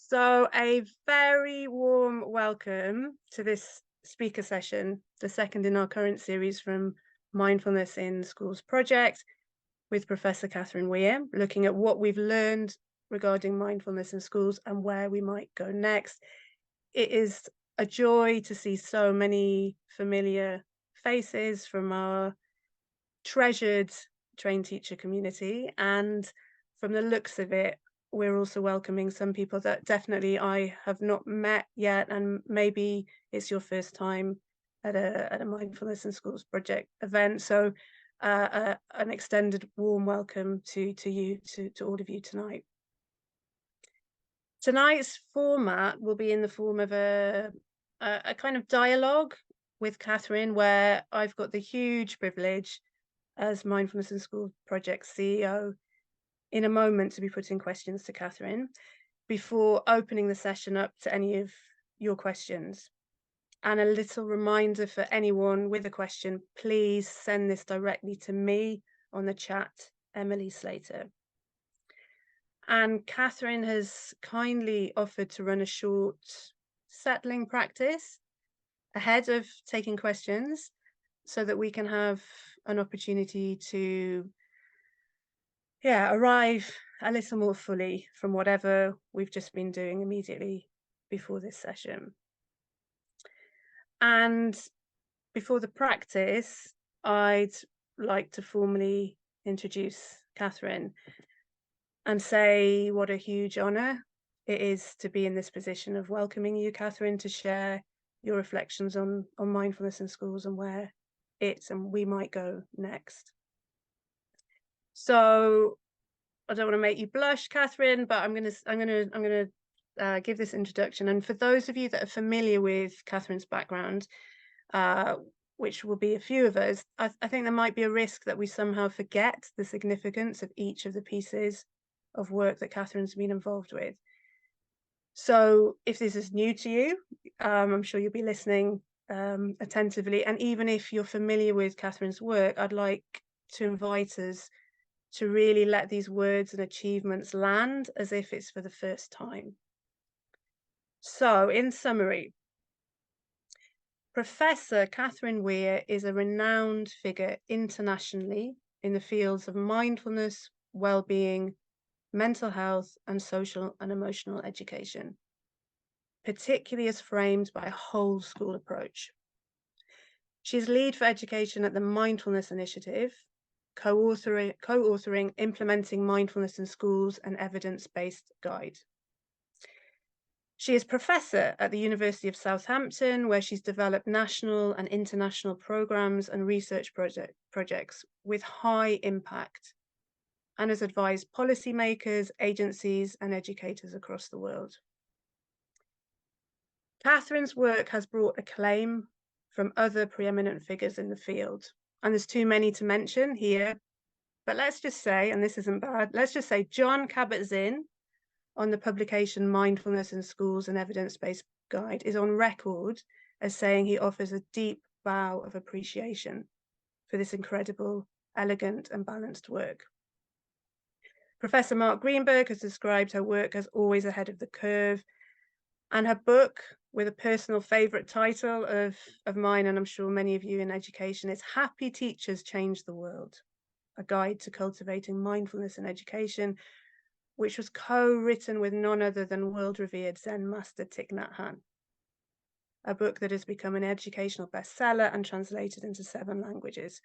So a very warm welcome to this speaker session, the second in our current series from Mindfulness in Schools project with Professor Katherine Weare, looking at what we've learned regarding mindfulness in schools and where we might go next. It is a joy to see so many familiar faces from our treasured trained teacher community, and from the looks of it, we're also welcoming some people that definitely I have not met yet, and maybe it's your first time at a mindfulness in schools project event. So an extended warm welcome to all of you tonight. Tonight's format will be in the form of a kind of dialogue with Katherine, where I've got the huge privilege as Mindfulness in Schools project CEO in a moment to be putting questions to Katherine before opening the session up to any of your questions. And a little reminder for anyone with a question, please send this directly to me on the chat, Emily Slater. And Katherine has kindly offered to run a short settling practice ahead of taking questions so that we can have an opportunity to arrive a little more fully from whatever we've just been doing immediately before this session. And before the practice, I'd like to formally introduce Katherine and say what a huge honour it is to be in this position of welcoming you, Katherine, to share your reflections on mindfulness in schools and where and we might go next. So I don't want to make you blush, Katherine, but I'm gonna give this introduction. And for those of you that are familiar with Katherine's background, which will be a few of us, I think there might be a risk that we somehow forget the significance of each of the pieces of work that Katherine's been involved with. So if this is new to you, I'm sure you'll be listening attentively. And even if you're familiar with Katherine's work, I'd like to invite us to really let these words and achievements land as if it's for the first time. So, in summary, Professor Katherine Weare is a renowned figure internationally in the fields of mindfulness, well-being, mental health, and social and emotional education, particularly as framed by a whole school approach. She's lead for education at the Mindfulness Initiative, co-authoring Implementing Mindfulness in Schools, an evidence-based guide. She is professor at the University of Southampton, where she's developed national and international programs and research projects with high impact, and has advised policymakers, agencies, and educators across the world. Katherine's work has brought acclaim from other preeminent figures in the field, and there's too many to mention here, but let's just say, and this isn't bad, let's just say Jon Kabat-Zinn on the publication Mindfulness in Schools, an evidence-based guide, is on record as saying he offers a deep bow of appreciation for this incredible, elegant and balanced work. Professor Mark Greenberg has described her work as always ahead of the curve, and her book, with a personal favorite title of mine, and I'm sure many of you in education, is Happy Teachers Change the World, a guide to cultivating mindfulness in education, which was co-written with none other than world-revered Zen master Thich Nhat Hanh, a book that has become an educational bestseller and translated into 7 languages.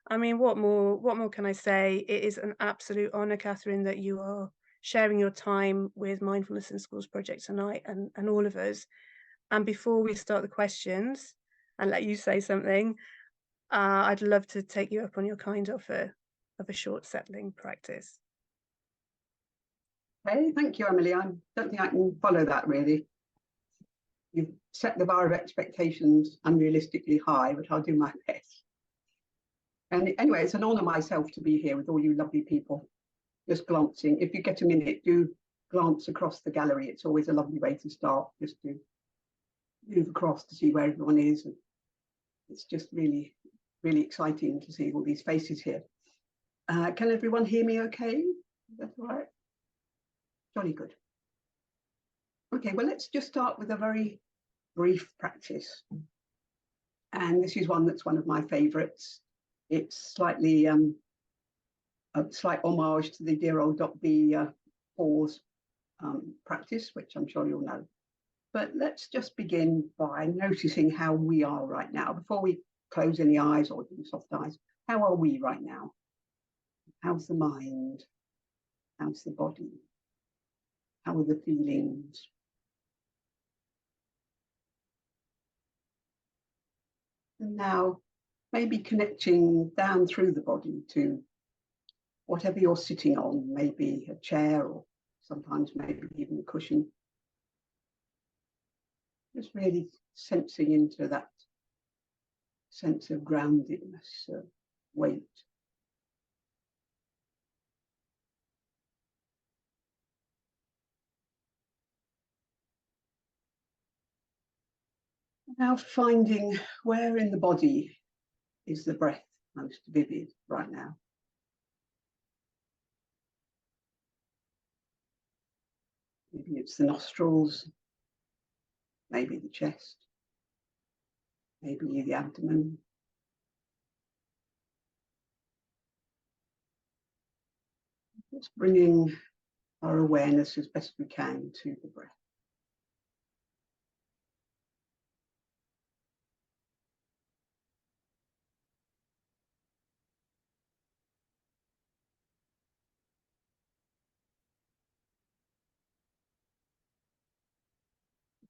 I mean, what more can I say? It is an absolute honor, Katherine, that you are sharing your time with Mindfulness in Schools project tonight, and all of us. And before we start the questions and let you say something, I'd love to take you up on your kind offer of a short settling practice. Okay, thank you, Emily. I don't think I can follow that really. You've set the bar of expectations unrealistically high, but I'll do my best. And anyway, it's an honor myself to be here with all you lovely people. Just glancing, if you get a minute, do glance across the gallery. It's always a lovely way to start, just to move across to see where everyone is. And it's just really, really exciting to see all these faces here. Can everyone hear me okay? That's all right. Jolly good. Okay, well, let's just start with a very brief practice. And this is one that's one of my favorites. It's slightly a slight homage to the dear old .b pause practice, which I'm sure you'll know. But let's just begin by noticing how we are right now. Before we close any eyes or do soft eyes, how are we right now? How's the mind? How's the body? How are the feelings? And now maybe connecting down through the body to whatever you're sitting on, maybe a chair or sometimes maybe even a cushion. Just really sensing into that sense of groundedness, weight. Now finding where in the body is the breath most vivid right now. Maybe it's the nostrils, maybe the chest, maybe the abdomen. Just bringing our awareness as best we can to the breath.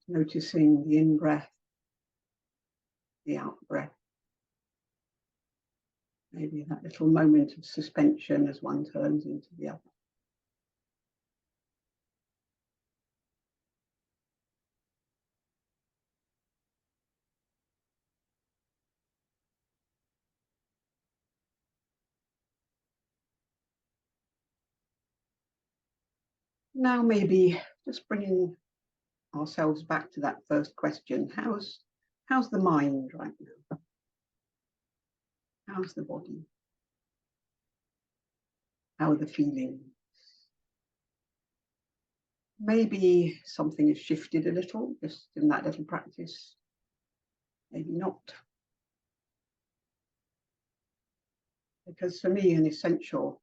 Noticing the in-breath, the out-breath. Maybe that little moment of suspension as one turns into the other. Now maybe just bringing ourselves back to that first question. How's the mind right now? How's the body? How are the feelings? Maybe something has shifted a little just in that little practice. Maybe not. Because for me, an essential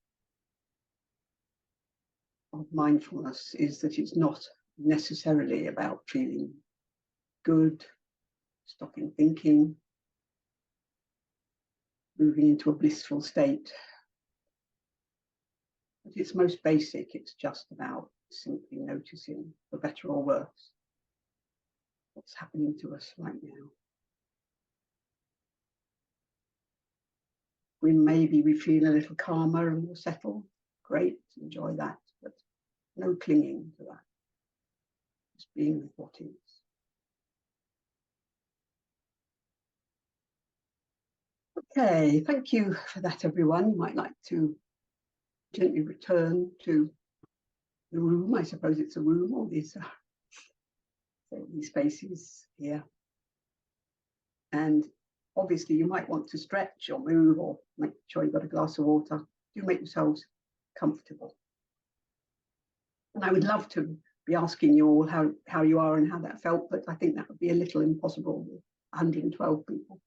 of mindfulness is that it's not necessarily about feeling good, stopping thinking, moving into a blissful state. At its most basic, it's just about simply noticing, for better or worse, what's happening to us right now. Maybe we feel a little calmer and more settled. Great, enjoy that, but no clinging to that. Just being with what is. Okay, thank you for that, everyone. You might like to gently return to the room. I suppose it's a room, all these spaces here. And obviously you might want to stretch or move or make sure you've got a glass of water. Do make yourselves comfortable. And I would love to be asking you all how you are and how that felt, but I think that would be a little impossible with 112 people.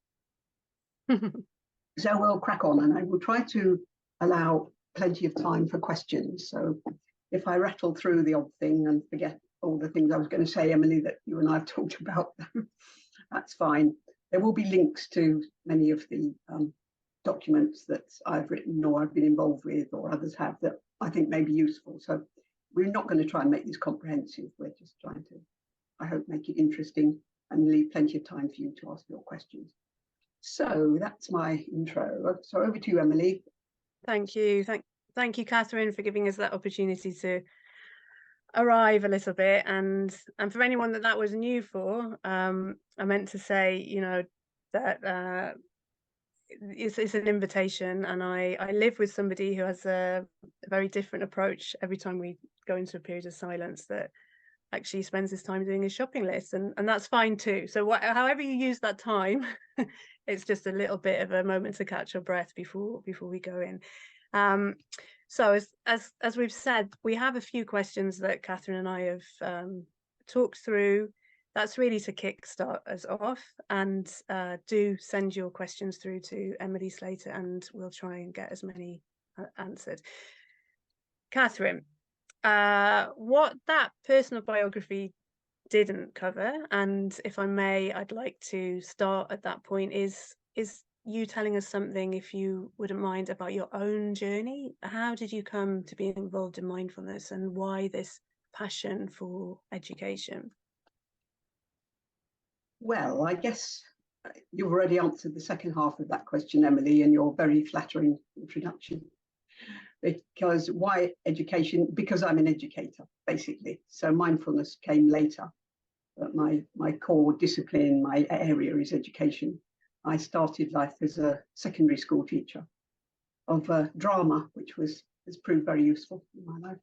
So we'll crack on, and I will try to allow plenty of time for questions. So if I rattle through the odd thing and forget all the things I was going to say, Emily, that you and I have talked about, that's fine. There will be links to many of the documents that I've written or I've been involved with or others have that I think may be useful. So we're not going to try and make this comprehensive. We're just trying to, I hope, make it interesting and leave plenty of time for you to ask your questions. So that's my intro. So over to you, Emily. Thank you. Thank you, Katherine, for giving us that opportunity to arrive a little bit. And for anyone that was new for, I meant to say, you know, that it's an invitation, and I live with somebody who has a very different approach every time we go into a period of silence, that actually spends his time doing his shopping list, and that's fine too. So however you use that time, it's just a little bit of a moment to catch your breath before we go in. So as we've said, we have a few questions that Katherine and I have talked through. That's really to kickstart us off, and do send your questions through to Emily Slater, and we'll try and get as many answered. Katherine, what that personal biography didn't cover, and if I may, I'd like to start at that point, is you telling us something, if you wouldn't mind, about your own journey. How did you come to be involved in mindfulness, and why this passion for education? Well, I guess you've already answered the second half of that question, Emily, in your very flattering introduction. Because why education? Because I'm an educator, basically. So mindfulness came later, but my core discipline, my area is education. I started life as a secondary school teacher of drama, which has proved very useful in my life.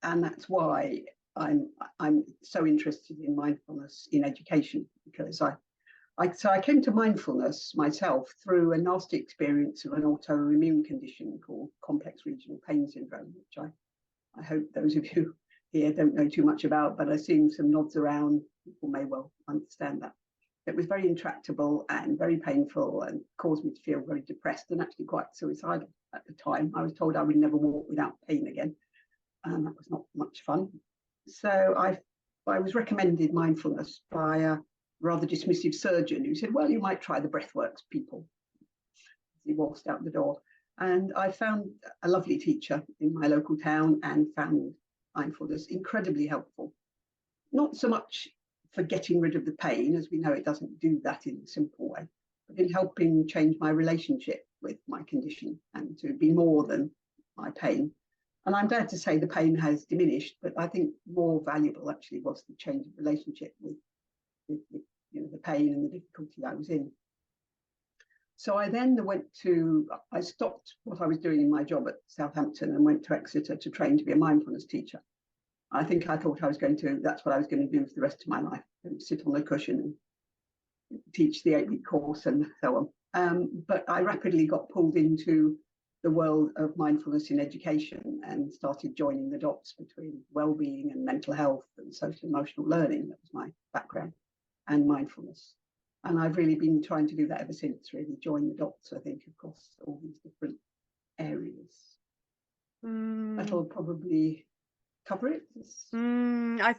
And that's why I'm so interested in mindfulness in education, because I came to mindfulness myself through a nasty experience of an autoimmune condition called complex regional pain syndrome, which I hope those of you here don't know too much about, but I've seen some nods around. People may well understand that. It was very intractable and very painful, and caused me to feel very depressed and actually quite suicidal at the time. I was told I would never walk without pain again, and that was not much fun. So I was recommended mindfulness by a rather dismissive surgeon who said, well, you might try the breathworks people. He waltzed out the door. And I found a lovely teacher in my local town and found mindfulness incredibly helpful. Not so much for getting rid of the pain, as we know it doesn't do that in a simple way, but in helping change my relationship with my condition and to be more than my pain. And I'm glad to say the pain has diminished, but I think more valuable actually was the change of relationship with the pain and the difficulty I was in. So I then I stopped what I was doing in my job at Southampton and went to Exeter to train to be a mindfulness teacher. I think I thought that's what I was going to do for the rest of my life, and sit on a cushion and teach the 8-week course and so on. But I rapidly got pulled into the world of mindfulness in education and started joining the dots between well-being and mental health and social emotional learning. That was my background, and mindfulness. And I've really been trying to do that ever since, really join the dots, I think, across all these different areas. That'll probably cover it.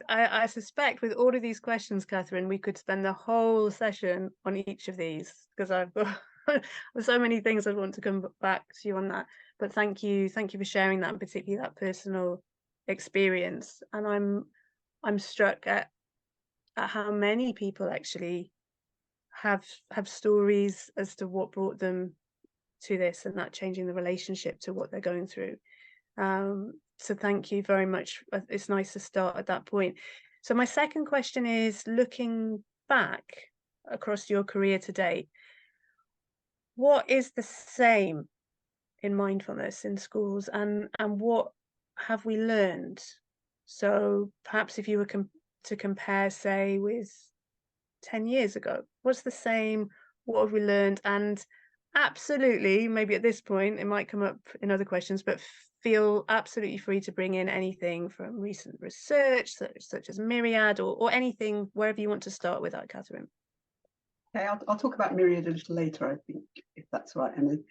I suspect with all of these questions, Katherine, we could spend the whole session on each of these, because I've got there's so many things I want to come back to you on that. But thank you for sharing that, and particularly that personal experience. And I'm struck at how many people actually have stories as to what brought them to this, and that changing the relationship to what they're going through. So thank you very much. It's nice to start at that point. So my second question is, looking back across your career to date, what is the same in mindfulness in schools, and what have we learned? So perhaps if you were to compare, say, with 10 years ago, what's the same? What have we learned? And absolutely, maybe at this point, it might come up in other questions, but feel absolutely free to bring in anything from recent research, such as Myriad, or anything, wherever you want to start with that, Katherine. Okay, I'll talk about Myriad a little later, I think, if that's all right, Emily.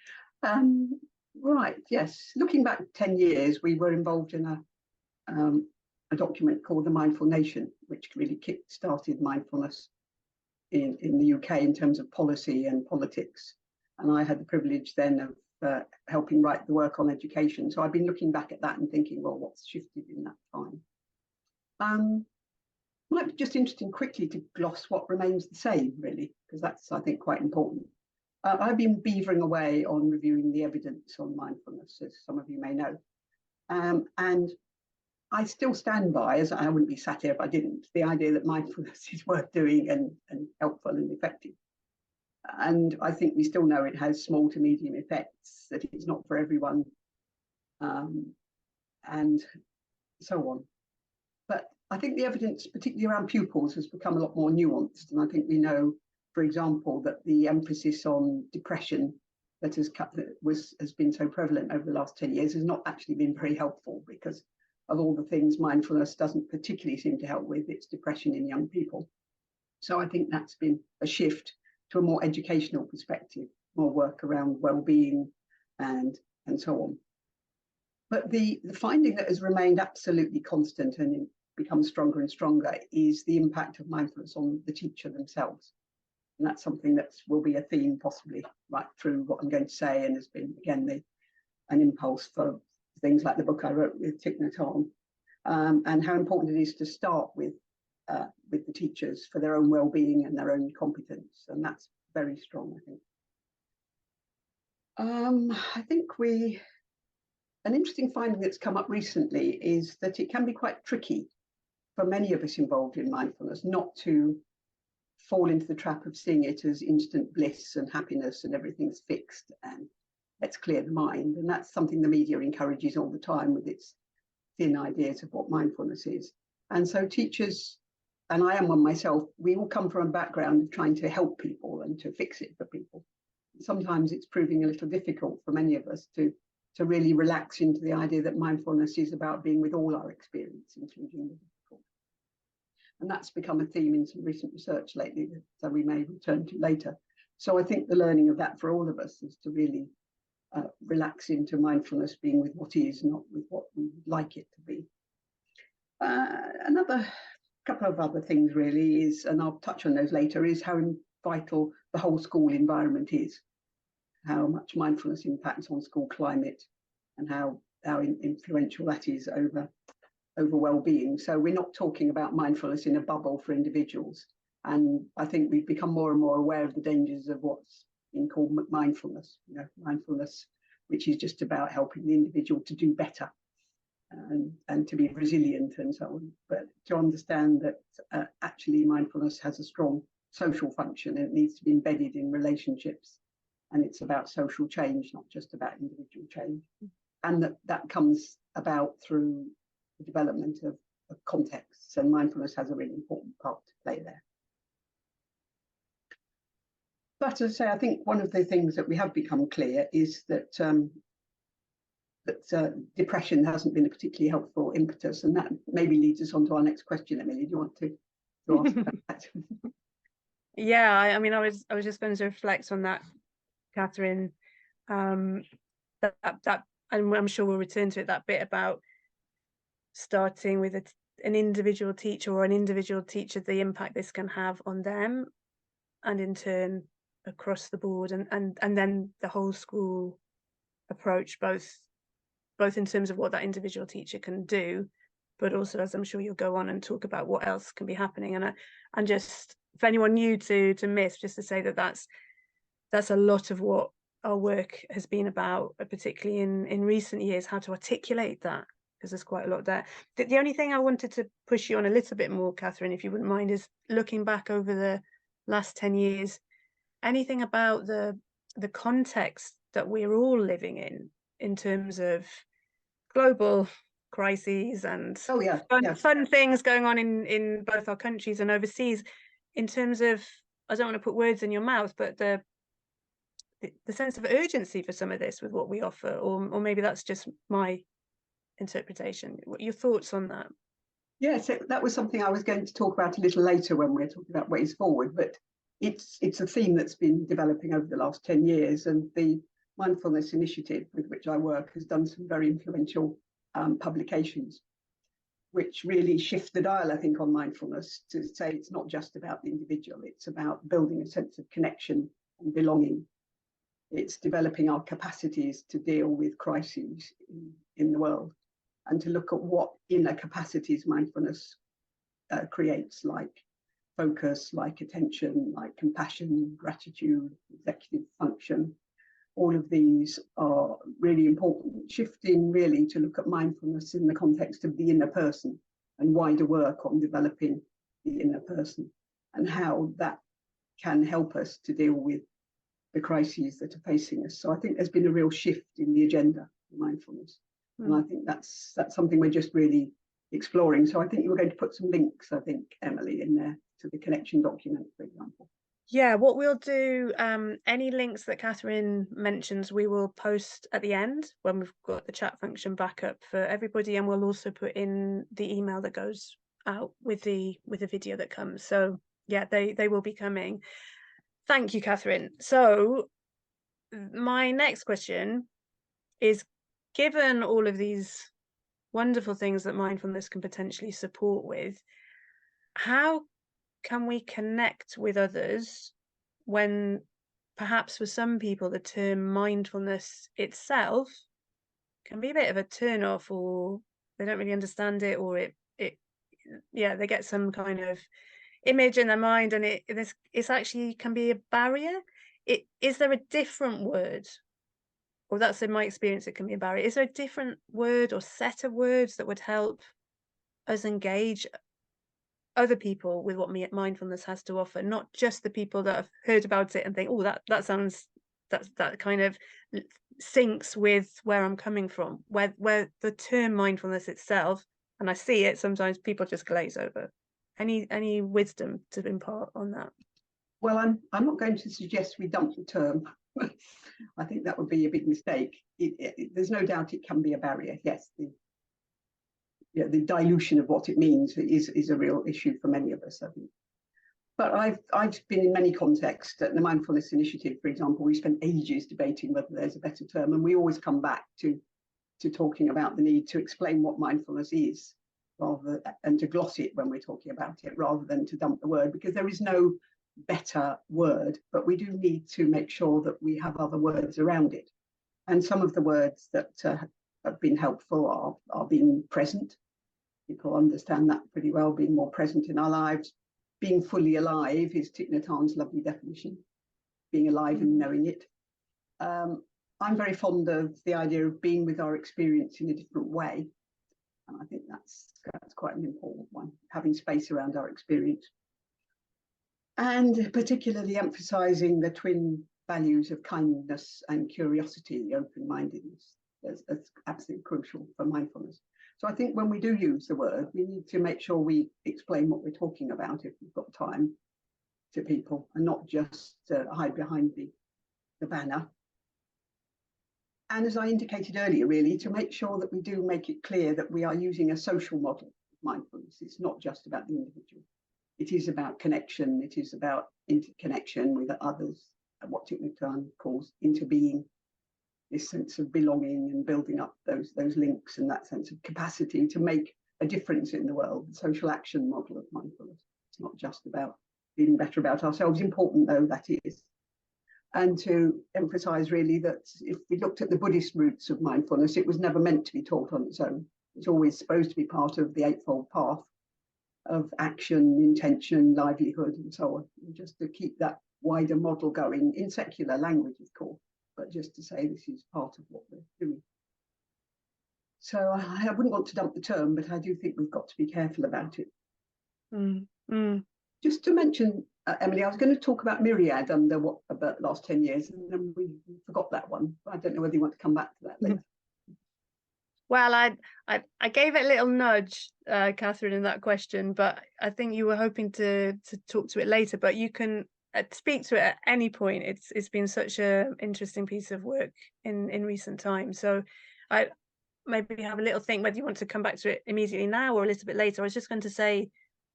Right, yes. Looking back 10 years, we were involved in a document called The Mindful Nation, which really kick-started mindfulness in the UK in terms of policy and politics. And I had the privilege then of helping write the work on education. So I've been looking back at that and thinking, well, what's shifted in that time? Might be just interesting quickly to gloss what remains the same, really, because that's, I think, quite important. I've been beavering away on reviewing the evidence on mindfulness, as some of you may know. And I still stand by, as I wouldn't be sat here if I didn't, the idea that mindfulness is worth doing and helpful and effective. And I think we still know it has small to medium effects, that it's not for everyone, and so on. But I think the evidence, particularly around pupils, has become a lot more nuanced. And I think we know, for example, that the emphasis on depression that has been so prevalent over the last 10 years has not actually been very helpful, because of all the things mindfulness doesn't particularly seem to help with, it's depression in young people. So I think that's been a shift to a more educational perspective, more work around well-being and so on. But the finding that has remained absolutely constant and becomes stronger and stronger is the impact of mindfulness on the teacher themselves. And that's something that will be a theme possibly right through what I'm going to say, and has been, again, an impulse for things like the book I wrote with Thich Nhat Hanh, and how important it is to start with the teachers for their own well-being and their own competence. And that's very strong, I think. I think an interesting finding that's come up recently is that it can be quite tricky for many of us involved in mindfulness not to fall into the trap of seeing it as instant bliss and happiness and everything's fixed and let's clear the mind. And that's something the media encourages all the time with its thin ideas of what mindfulness is. And so teachers, and I am one myself, we all come from a background of trying to help people and to fix it for people. Sometimes it's proving a little difficult for many of us to really relax into the idea that mindfulness is about being with all our experience, including the difficult. And that's become a theme in some recent research lately that we may return to later. So I think the learning of that for all of us is to really relax into mindfulness being with what is, not with what we would like it to be. Another couple of other things really is, and I'll touch on those later, is how vital the whole school environment is, how much mindfulness impacts on school climate and how influential that is over well-being. So we're not talking about mindfulness in a bubble for individuals. And I think we've become more and more aware of the dangers of what's been called mindfulness, mindfulness, which is just about helping the individual to do better and to be resilient and so on. But to understand that actually mindfulness has a strong social function and it needs to be embedded in relationships. And it's about social change, not just about individual change. And that comes about through the development of contexts, and mindfulness has a really important part to play there. But as I say, I think one of the things that we have become clear is that depression hasn't been a particularly helpful impetus, and that maybe leads us on to our next question. Emily, do you want to ask about that? Yeah, I mean, I was just going to reflect on that, Katherine. That and I'm sure we'll return to it, that bit about starting with an individual teacher or an individual teacher, the impact this can have on them, and in turn across the board, and then the whole school approach, both in terms of what that individual teacher can do, but also, as I'm sure you'll go on and talk about, what else can be happening. And just for anyone new to MISP, just to say that that's a lot of what our work has been about, particularly in recent years, how to articulate that, because there's quite a lot there. The only thing I wanted to push you on a little bit more, Katherine, if you wouldn't mind, is looking back over the last 10 years, anything about the context that we're all living in terms of global crises and fun things going on in both our countries and overseas, in terms of, I don't want to put words in your mouth, but the sense of urgency for some of this with what we offer, or maybe that's just my interpretation. What are your thoughts on that? Yeah, so that was something I was going to talk about a little later when we're talking about ways forward, but it's a theme that's been developing over the last 10 years, and the Mindfulness Initiative with which I work has done some very influential publications, which really shift the dial, I think, on mindfulness, to say it's not just about the individual, it's about building a sense of connection and belonging. It's developing our capacities to deal with crises in the world, and to look at what inner capacities mindfulness creates, like focus, like attention, like compassion, gratitude, executive function. All of these are really important, shifting really to look at mindfulness in the context of the inner person and wider work on developing the inner person and how that can help us to deal with the crises that are facing us. So I think there's been a real shift in the agenda for mindfulness. And I think that's something we're just really exploring. So I think you were going to put some links, I think, Emily, in there to the connection document, for example. Yeah, what we'll do, any links that Catherine mentions, we will post at the end when we've got the chat function back up for everybody, and we'll also put in the email that goes out with the video that comes. So yeah, they will be coming. Thank you, Catherine. So my next question is, given all of these wonderful things that mindfulness can potentially support with, how can we connect with others when perhaps for some people the term mindfulness itself can be a bit of a turn off, or they don't really understand it, or it yeah, they get some kind of image in their mind, and it's actually can be a barrier. Is there a different word, or that's in my experience it can be a barrier, is there a different word or set of words that would help us engage other people with what mindfulness has to offer, not just the people that have heard about it and think, oh, that sounds, that kind of syncs with where I'm coming from, where the term mindfulness itself, and I see it sometimes people just glaze over. Any wisdom to impart on that? Well, I'm not going to suggest we dump the term. I think that would be a big mistake. There's no doubt it can be a barrier. Yes, the dilution of what it means is a real issue for many of us, I think. But I've been in many contexts. At the Mindfulness Initiative, for example, we spent ages debating whether there's a better term, and we always come back to talking about the need to explain what mindfulness is, and to gloss it when we're talking about it, rather than to dump the word, because there is no better word, but we do need to make sure that we have other words around it. And some of the words that have been helpful are being present. People understand that pretty well, being more present in our lives. Being fully alive is Thich Nhat Hanh's lovely definition, being alive and knowing it. I'm very fond of the idea of being with our experience in a different way. And I think that's quite an important one, having space around our experience. And particularly emphasizing the twin values of kindness and curiosity, open-mindedness. That's absolutely crucial for mindfulness. So I think when we do use the word, we need to make sure we explain what we're talking about if we've got time to people, and not just hide behind the banner. And as I indicated earlier, really, to make sure that we do make it clear that we are using a social model of mindfulness. It's not just about the individual. It is about connection. It is about interconnection with others, what Thich Nhat Hanh calls interbeing, this sense of belonging and building up those links and that sense of capacity to make a difference in the world. The social action model of mindfulness. It's not just about feeling better about ourselves, important though that is. And to emphasize really that if we looked at the Buddhist roots of mindfulness, it was never meant to be taught on its own. It's always supposed to be part of the Eightfold Path of action, intention, livelihood, and so on. And just to keep that wider model going in secular language, of course, but just to say this is part of what we're doing. So I wouldn't want to dump the term, but I do think we've got to be careful about it. Just to mention, Emily, I was going to talk about Myriad under about the last 10 years, and then we forgot that one. I don't know whether you want to come back to that later. Well, I gave it a little nudge, Catherine, in that question, but I think you were hoping to talk to it later. But you can speak to it at any point. It's been such an interesting piece of work in recent times. So I maybe have a little think whether you want to come back to it immediately now or a little bit later. I was just going to say,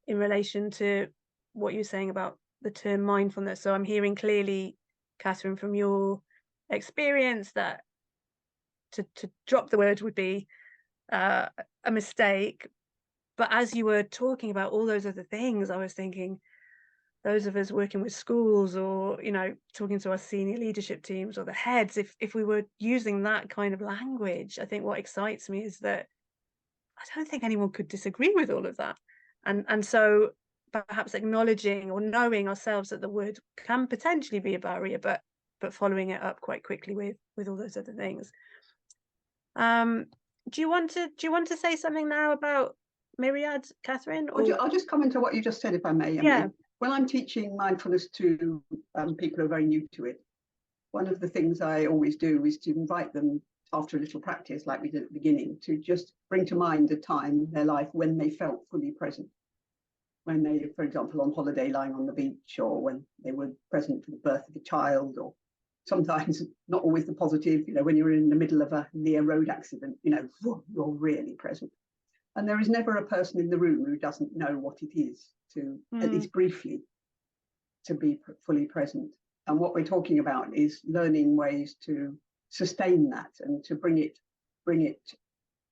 in relation to what you're saying about the term mindfulness. So I'm hearing clearly, Catherine, from your experience that to drop the word would be a mistake. But as you were talking about all those other things, I was thinking, those of us working with schools, or talking to our senior leadership teams or the heads, if we were using that kind of language, I think what excites me is that I don't think anyone could disagree with all of that. And so perhaps acknowledging or knowing ourselves that the word can potentially be a barrier, but following it up quite quickly with all those other things. Do you want to say something now about Myriad, Catherine? Or... I'll just comment on what you just said, if I may, Emily. Yeah. When I'm teaching mindfulness to people who are very new to it, one of the things I always do is to invite them, after a little practice like we did at the beginning, to just bring to mind a time in their life when they felt fully present. when they, for example, on holiday lying on the beach, or when they were present for the birth of a child, or sometimes not always the positive, when you're in the middle of a near road accident, you're really present. And there is never a person in the room who doesn't know what it is to, at least briefly, to be fully present. And what we're talking about is learning ways to sustain that and to bring it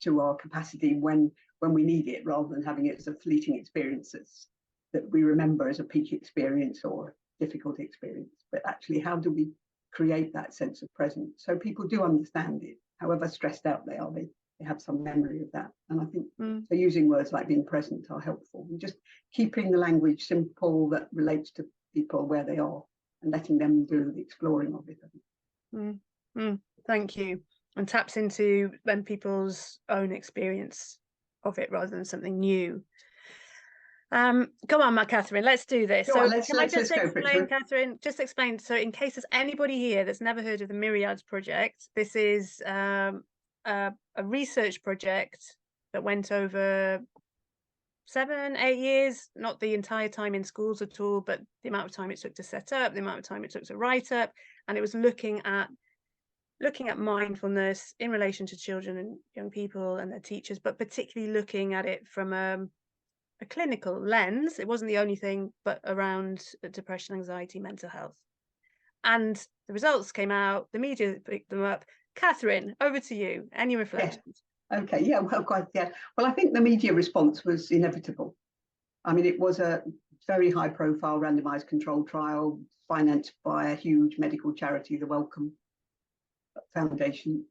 to our capacity when we need it, rather than having it as a fleeting experiences that we remember as a peak experience or difficult experience. But actually, how do we create that sense of presence so people do understand it, however stressed out they are, they have some memory of that. And I think so using words like being present are helpful, and just keeping the language simple that relates to people where they are and letting them do the exploring of it. Thank you. And taps into then people's own experience of it rather than something new. Go on, Katherine, let's do this. Go so on, can I just explain, Katherine, just explain, so in case there's anybody here that's never heard of the Myriad project, this is a research project that went over 7-8 years, not the entire time in schools at all, but the amount of time it took to set up, the amount of time it took to write up, and it was looking at mindfulness in relation to children and young people and their teachers, but particularly looking at it from a clinical lens. It wasn't the only thing, but around depression, anxiety, mental health. And the results came out, the media picked them up. Katherine, over to you. Any reflections? Okay, yeah, well, quite, yeah. Well, I think the media response was inevitable. I mean, it was a very high profile randomized control trial financed by a huge medical charity, the Wellcome Foundation.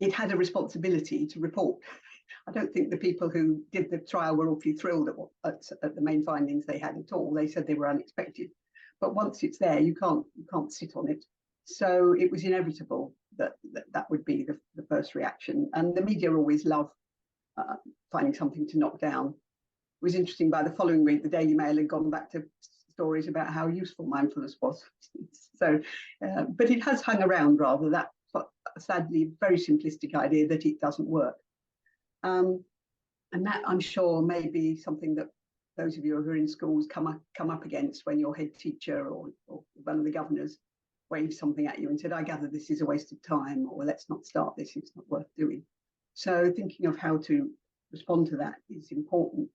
It had a responsibility to report. I don't think the people who did the trial were awfully thrilled at the main findings they had at all. They said they were unexpected. But once it's there, you can't sit on it. So it was inevitable that would be the first reaction. And the media always love finding something to knock down. It was interesting, by the following week, the Daily Mail had gone back to stories about how useful mindfulness was. So, but it has hung around rather, that sadly very simplistic idea that it doesn't work. And that, I'm sure, may be something that those of you who are in schools come up against when your head teacher or one of the governors waved something at you and said, I gather this is a waste of time, or let's not start this, it's not worth doing. So thinking of how to respond to that is important.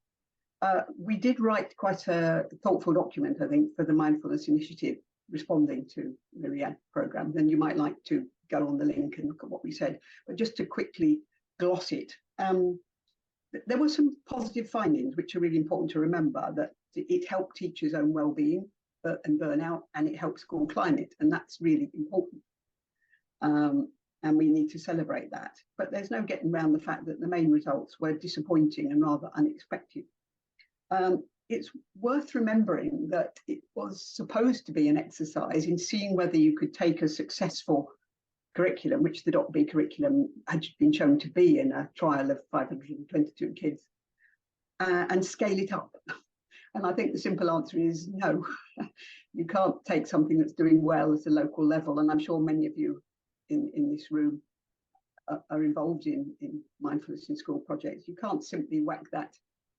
We did write quite a thoughtful document, I think, for the Mindfulness Initiative responding to the Myriad programme. Then you might like to go on the link and look at what we said. But just to quickly gloss it, there were some positive findings which are really important to remember, that it helped teachers' own well-being and burnout, and it helped school climate, and that's really important. And we need to celebrate that. But there's no getting around the fact that the main results were disappointing and rather unexpected. It's worth remembering that it was supposed to be an exercise in seeing whether you could take a successful curriculum, which the DocB curriculum had been shown to be in a trial of 522 kids, and scale it up. And I think the simple answer is no. You can't take something that's doing well at a local level, and I'm sure many of you in this room are involved in mindfulness in school projects. You can't simply whack that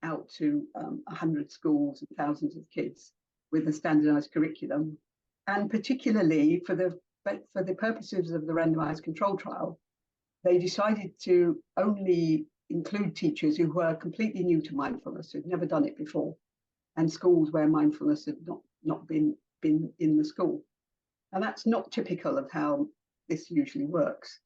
out to 100 schools and thousands of kids with a standardized curriculum. And particularly for the purposes of the randomized control trial, they decided to only include teachers who were completely new to mindfulness, who'd never done it before, and schools where mindfulness had not been in the school. And that's not typical of how this usually works.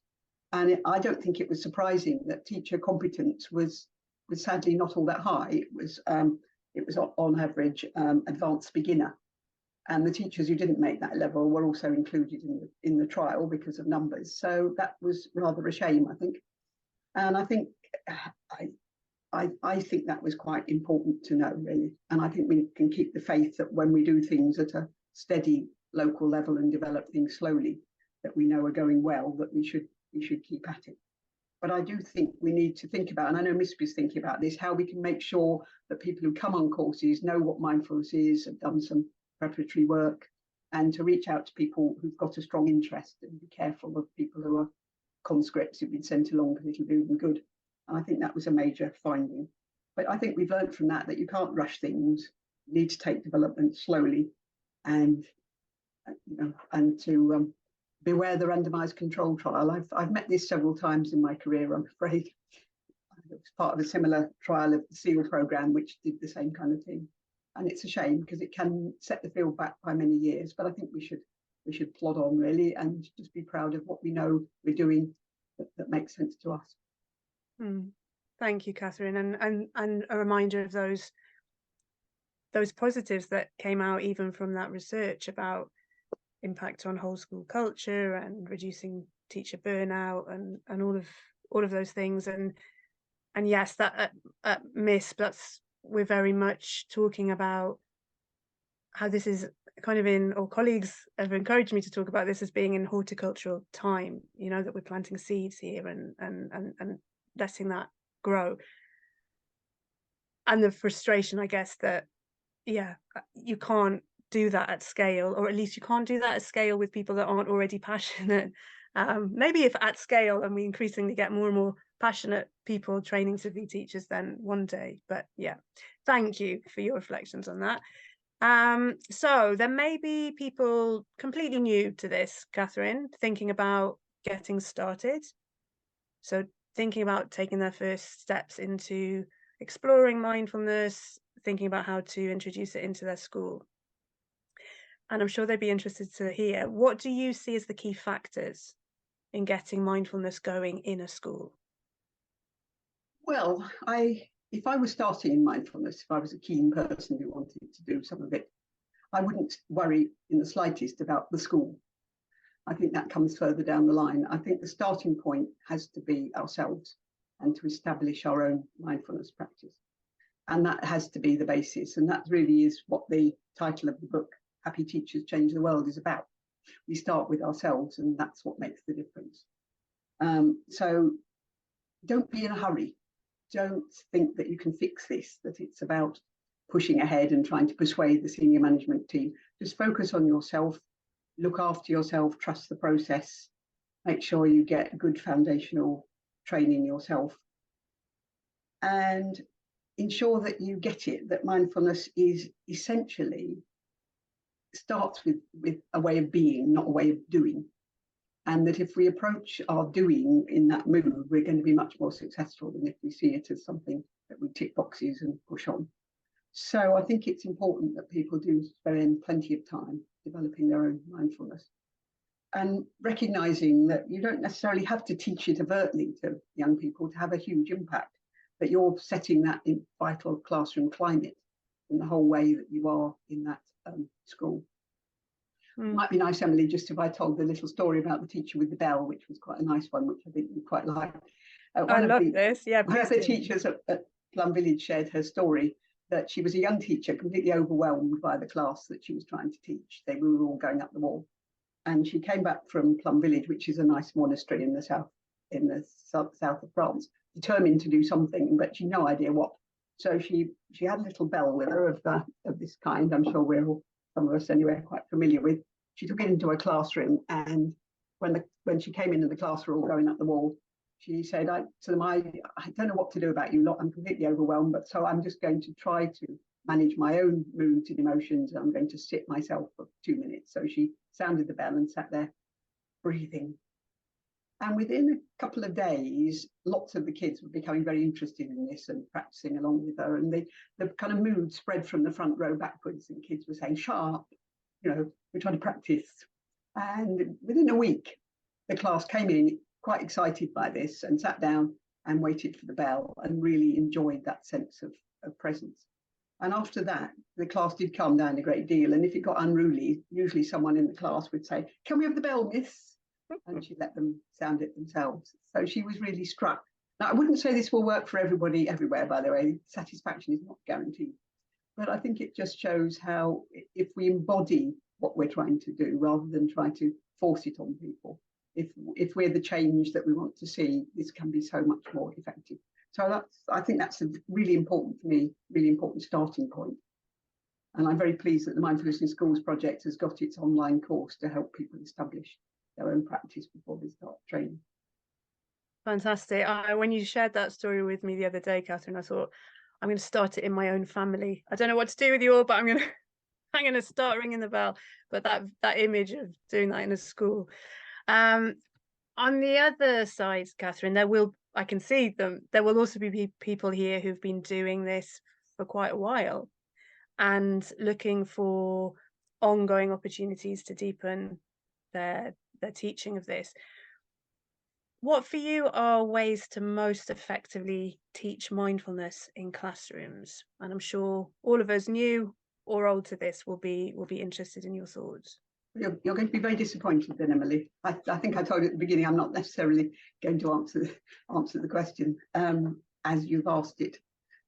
And I don't think it was surprising that teacher competence was sadly not all that high. It was on average advanced beginner. And the teachers who didn't make that level were also included in the trial because of numbers. So that was rather a shame, I think. And I think I think that was quite important to know, really. And I think we can keep the faith that when we do things at a steady local level and develop things slowly that we know are going well, that we should keep at it. But I do think we need to think about, and I know Missy is thinking about this, how we can make sure that people who come on courses know what mindfulness is, have done some preparatory work, and to reach out to people who've got a strong interest, and be careful of people who are conscripts who've been sent along because it'll do them good. And I think that was a major finding. But I think we've learned from that you can't rush things. You need to take development slowly, and and to beware the randomized control trial. I've met this several times in my career, I'm afraid. It was part of a similar trial of the SEAL program, which did the same kind of thing. And it's a shame because it can set the field back by many years. But I think we should plod on really and just be proud of what we know we're doing that makes sense to us. Thank you, Katherine, and a reminder of those positives that came out even from that research about impact on whole school culture and reducing teacher burnout and all of those things. And yes, that at MISP, we're very much talking about how this is kind of or colleagues have encouraged me to talk about this as being in horticultural time, that we're planting seeds here and letting that grow. And the frustration, I guess, that you can't do that at scale, or at least you can't do that at scale with people that aren't already passionate. Maybe if at scale and we increasingly get more and more passionate people training to be teachers, then one day. But yeah, thank you for your reflections on that. So there may be people completely new to this, Katherine, thinking about getting started. So thinking about taking their first steps into exploring mindfulness, thinking about how to introduce it into their school. And I'm sure they'd be interested to hear, what do you see as the key factors in getting mindfulness going in a school? Well, if I was starting in mindfulness, if I was a keen person who wanted to do some of it, I wouldn't worry in the slightest about the school. I think that comes further down the line. I think the starting point has to be ourselves and to establish our own mindfulness practice. And that has to be the basis. And that really is what the title of the book, Happy Teachers Change the World, is about. We start with ourselves, and that's what makes the difference. So don't be in a hurry. Don't think that you can fix this, that it's about pushing ahead and trying to persuade the senior management team. Just focus on yourself, look after yourself, trust the process, make sure you get good foundational training yourself, and ensure that you get it, that mindfulness is essentially starts with a way of being, not a way of doing. And that if we approach our doing in that mood, we're going to be much more successful than if we see it as something that we tick boxes and push on. So I think it's important that people do spend plenty of time developing their own mindfulness and recognizing that you don't necessarily have to teach it overtly to young people to have a huge impact, that you're setting that in vital classroom climate in the whole way that you are in that school. It might be nice, Emily, just if I told the little story about the teacher with the bell, which was quite a nice one, which I think you quite like. I love this. Yeah, one of the teachers at Plum Village shared her story that she was a young teacher, completely overwhelmed by the class that she was trying to teach. They were all going up the wall. And she came back from Plum Village, which is a nice monastery in the south of France, determined to do something, but she had no idea what. So she had a little bell with her of this kind. I'm sure we're all, some of us anyway, quite familiar with. She took it into her classroom, and when she came into the class, we're all going up the wall. She said to them, I don't know what to do about you lot. I'm completely overwhelmed, but so I'm just going to try to manage my own moods and emotions. And I'm going to sit myself for 2 minutes. So she sounded the bell and sat there breathing. And within a couple of days, lots of the kids were becoming very interested in this and practicing along with her. And the kind of mood spread from the front row backwards, and kids were saying, sharp, we're trying to practice. And within a week, the class came in quite excited by this and sat down and waited for the bell and really enjoyed that sense of presence. And after that, the class did calm down a great deal. And if it got unruly, usually someone in the class would say, can we have the bell, miss? And she let them sound it themselves. So she was really struck. Now, I wouldn't say this will work for everybody everywhere, by the way. Satisfaction is not guaranteed. But I think it just shows how if we embody what we're trying to do rather than try to force it on people, if we're the change that we want to see, this can be so much more effective. So I think that's a really important for me, really important starting point. And I'm very pleased that the Mindfulness in Schools project has got its online course to help people establish their own practice before they start training. Fantastic. When you shared that story with me the other day, Katherine, I thought, I'm going to start it in my own family. I don't know what to do with you all, but I'm going to start ringing the bell. But that image of doing that in a school. On the other side, Katherine, I can see them. There will also be people here who've been doing this for quite a while and looking for ongoing opportunities to deepen their teaching of this. What for you are ways to most effectively teach mindfulness in classrooms? And I'm sure all of us, new or old to this, will be interested in your thoughts. You're going to be very disappointed then, Emily. I think I told you at the beginning I'm not necessarily going to answer the question as you've asked it,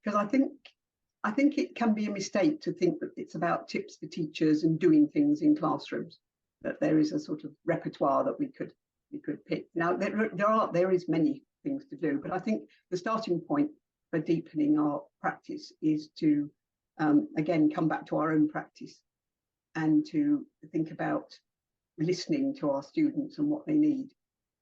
because I think it can be a mistake to think that it's about tips for teachers and doing things in classrooms, that there is a sort of repertoire that we could pick. Now there is many things to do, but I think the starting point for deepening our practice is to again come back to our own practice and to think about listening to our students and what they need,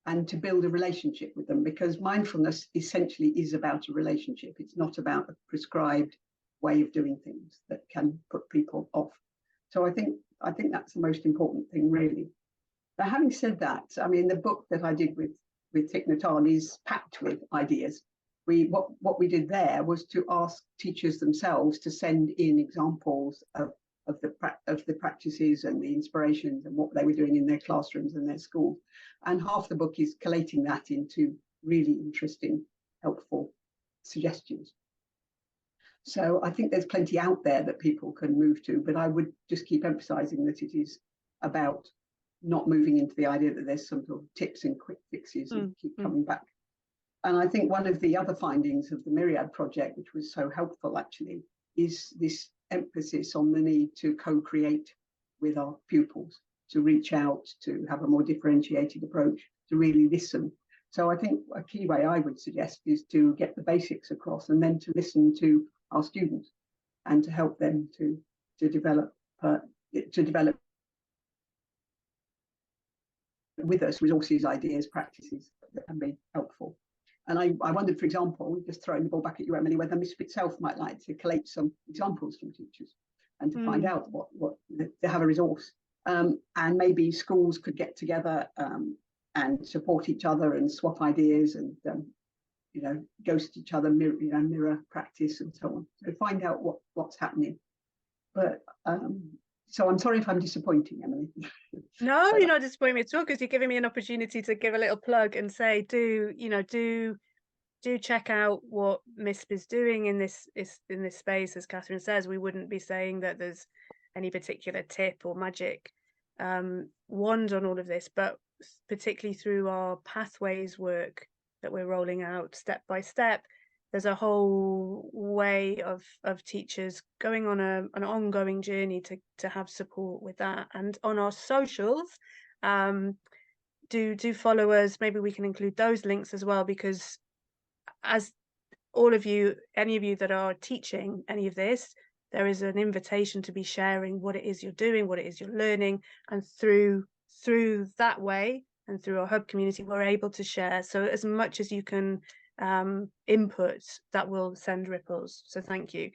and to build a relationship with them, because mindfulness essentially is about a relationship. It's not about a prescribed way of doing things that can put people off. So I think that's the most important thing, really. Now, having said that, I mean, the book that I did with Thich Nhat Hanh is packed with ideas. What we did there was to ask teachers themselves to send in examples of the practices and the inspirations and what they were doing in their classrooms and their schools. And half the book is collating that into really interesting, helpful suggestions. So I think there's plenty out there that people can move to, but I would just keep emphasizing that it is about not moving into the idea that there's some sort of tips and quick fixes and keep coming back. And I think one of the other findings of the Myriad project, which was so helpful actually, is this emphasis on the need to co-create with our pupils, to reach out, to have a more differentiated approach, to really listen. So I think a key way I would suggest is to get the basics across and then to listen to our students and to help them to develop with us resources, ideas, practices that can be helpful. And I wondered, for example, just throwing the ball back at you, Emily, whether MISP itself might like to collate some examples from teachers and to find out what to have a resource. And maybe schools could get together and support each other and swap ideas and ghost each other, mirror practice and so on. So find out what's happening. But so I'm sorry if I'm disappointing, Emily. No, you're not disappointing me at all, because you're giving me an opportunity to give a little plug and say, do check out what MISP is doing in this space. As Katherine says, we wouldn't be saying that there's any particular tip or magic wand on all of this, but particularly through our pathways work that we're rolling out step by step, there's a whole way of teachers going on an ongoing journey to have support with that. And on our socials, do follow us. Maybe we can include those links as well, because as all of you, any of you that are teaching any of this, there is an invitation to be sharing what it is you're doing, what it is you're learning, and through that way and through our hub community, we're able to share. So as much as you can input, that will send ripples. So thank you.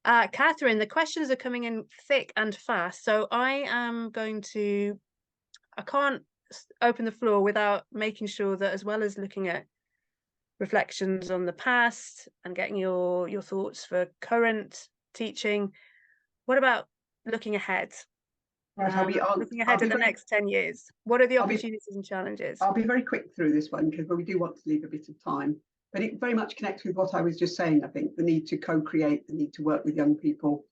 Katherine, the questions are coming in thick and fast, so I can't open the floor without making sure that, as well as looking at reflections on the past and getting your thoughts for current teaching, what about looking ahead? Looking ahead in the next 10 years, what are the opportunities and challenges? I'll be very quick through this one, because we do want to leave a bit of time, but it very much connects with what I was just saying. I think the need to co-create, the need to work with young people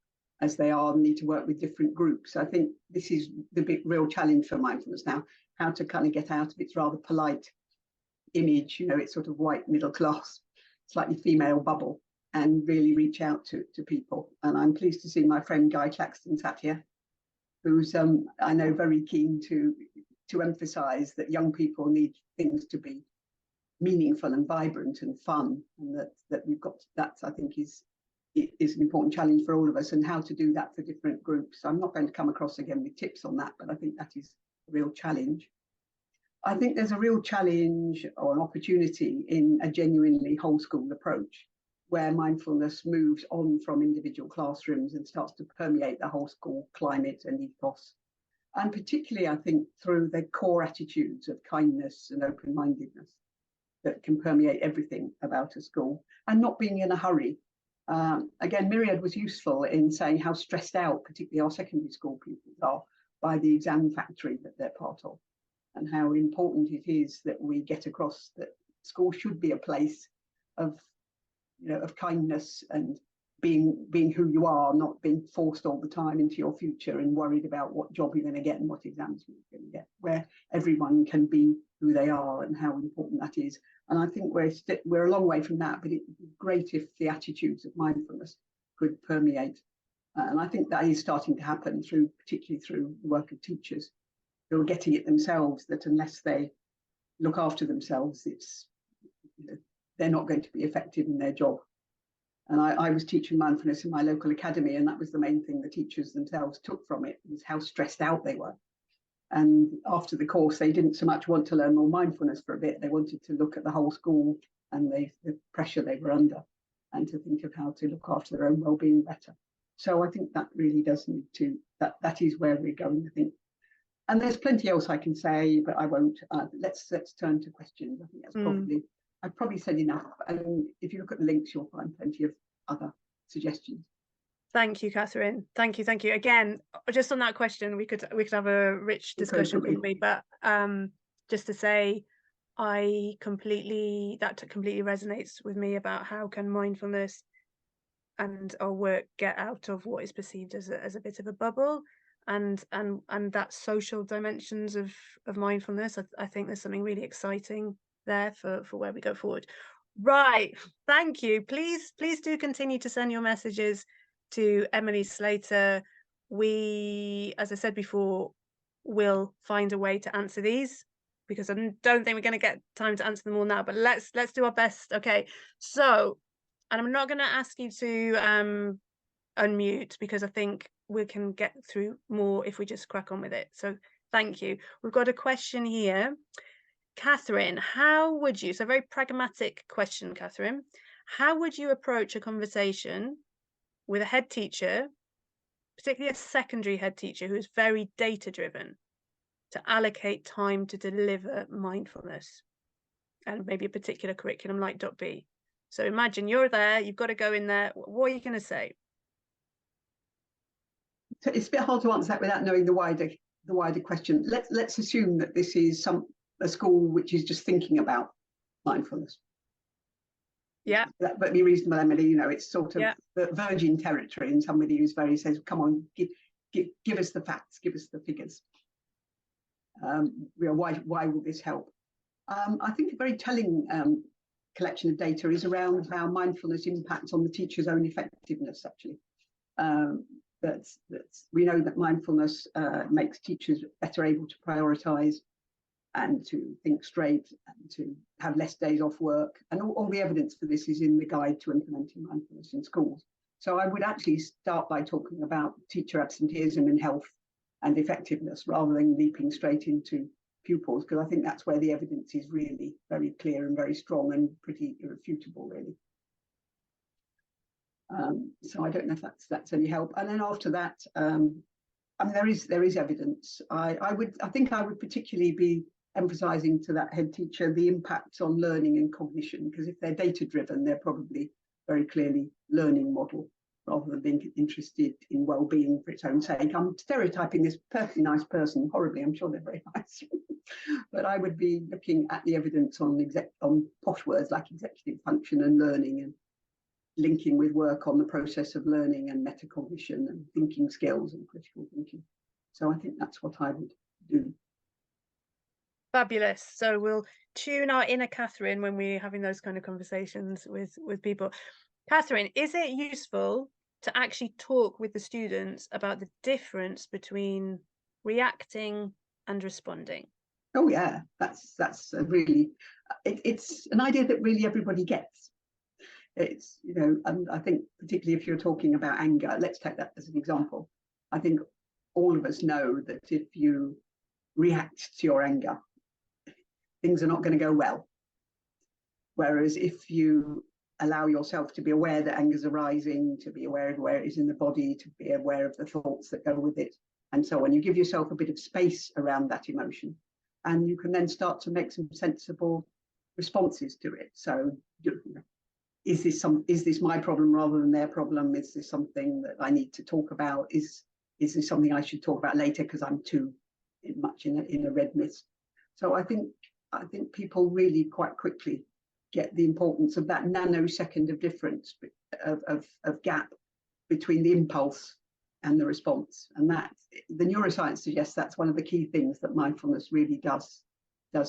as they are, the need to work with different groups. I think this is the real challenge for mindfulness now, how to kind of get out of its rather polite image, it's sort of white middle class, slightly female bubble, and really reach out to people. And I'm pleased to see my friend Guy Claxton sat here, who's I know very keen to emphasize that young people need things to be meaningful and vibrant and fun, and that we've got that. I think is an important challenge for all of us, and how to do that for different groups. I'm not going to come across again with tips on that, but I think that is a real challenge. I think there's a real challenge or an opportunity in a genuinely whole school approach. where mindfulness moves on from individual classrooms and starts to permeate the whole school climate and ethos. And particularly, I think, through the core attitudes of kindness and open-mindedness that can permeate everything about a school, and not being in a hurry. Again, Myriad was useful in saying how stressed out, particularly our secondary school pupils are, by the exam factory that they're part of, and how important it is that we get across that school should be a place of, of kindness and being who you are, not being forced all the time into your future and worried about what job you're going to get and what exams you're going to get, where everyone can be who they are and how important that is. And I think we're a long way from that, but it'd be great if the attitudes of mindfulness could permeate. And I think that is starting to happen particularly through the work of teachers who are getting it themselves, that unless they look after themselves, they're not going to be effective in their job. And I was teaching mindfulness in my local academy, and that was the main thing the teachers themselves took from it, was how stressed out they were. And after the course, they didn't so much want to learn more mindfulness for a bit. They wanted to look at the whole school and the pressure they were under, and to think of how to look after their own well-being better. So I think that really does need to, that is where we're going, I think. And there's plenty else I can say, but I won't. Let's turn to questions. I think that's I've probably said enough. And if you look at the links, you'll find plenty of other suggestions. Thank you, Katherine. Thank you. Again, just on that question, we could have a rich discussion, couldn't we? But just to say, that completely resonates with me about how can mindfulness and our work get out of what is perceived as a bit of a bubble, and that social dimensions of mindfulness. I think there's something really exciting there for where we go forward. Right, thank you. Please do continue to send your messages to Emily Slater. We, as I said before, will find a way to answer these, because I don't think we're going to get time to answer them all now, but let's do our best. Okay, so, and I'm not going to ask you to unmute, because I think we can get through more if we just crack on with it. So thank you. We've got a question here. Katherine, how would you, so a very pragmatic question, Katherine, how would you approach a conversation with a head teacher, particularly a secondary head teacher who is very data driven, to allocate time to deliver mindfulness and maybe a particular curriculum like .B? So imagine you're there, you've got to go in there. What are you going to say? So it's a bit hard to answer that without knowing the wider question. Let's assume that this is a school which is just thinking about mindfulness. Yeah, that would be reasonable, Emily. It's sort of the virgin territory, and somebody who's says, come on, give us the facts, give us the figures. Why will this help? I think a very telling collection of data is around how mindfulness impacts on the teacher's own effectiveness, actually. We know that mindfulness makes teachers better able to prioritise and to think straight and to have less days off work. And all the evidence for this is in the guide to implementing mindfulness in schools. So I would actually start by talking about teacher absenteeism in health and effectiveness, rather than leaping straight into pupils, because I think that's where the evidence is really very clear and very strong and pretty irrefutable, really. So I don't know if that's any help. And then after that, I mean, there is evidence. I think I would particularly be emphasising to that head teacher the impact on learning and cognition, because if they're data driven, they're probably very clearly learning model, rather than being interested in well-being for its own sake. I'm stereotyping this perfectly nice person horribly. I'm sure they're very nice, but I would be looking at the evidence on posh words like executive function and learning, and linking with work on the process of learning and metacognition and thinking skills and critical thinking. So I think that's what I would do. Fabulous. So we'll tune our inner Katherine when we're having those kind of conversations with people. Katherine, is it useful to actually talk with the students about the difference between reacting and responding? Oh yeah, that's a really, it's an idea that really everybody gets. It's, and I think particularly if you're talking about anger, let's take that as an example. I think all of us know that if you react to your anger, things are not going to go well. Whereas if you allow yourself to be aware that anger is arising, to be aware of where it is in the body, to be aware of the thoughts that go with it, and so on. You give yourself a bit of space around that emotion, and you can then start to make some sensible responses to it. So, is this my problem rather than their problem? Is this something that I need to talk about? Is this something I should talk about later because I'm too much in a red mist? So I think people really quite quickly get the importance of that nanosecond of difference of gap between the impulse and the response. And that the neuroscience suggests that's one of the key things that mindfulness really does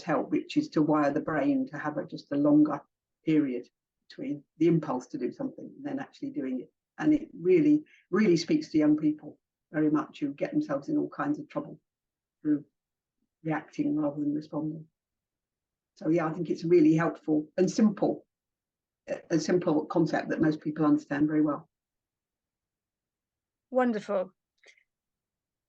help, which is to wire the brain to have just a longer period between the impulse to do something and then actually doing it. And it really, really speaks to young people very much, who get themselves in all kinds of trouble through reacting rather than responding. So yeah, I think it's really helpful and a simple concept that most people understand very well. Wonderful.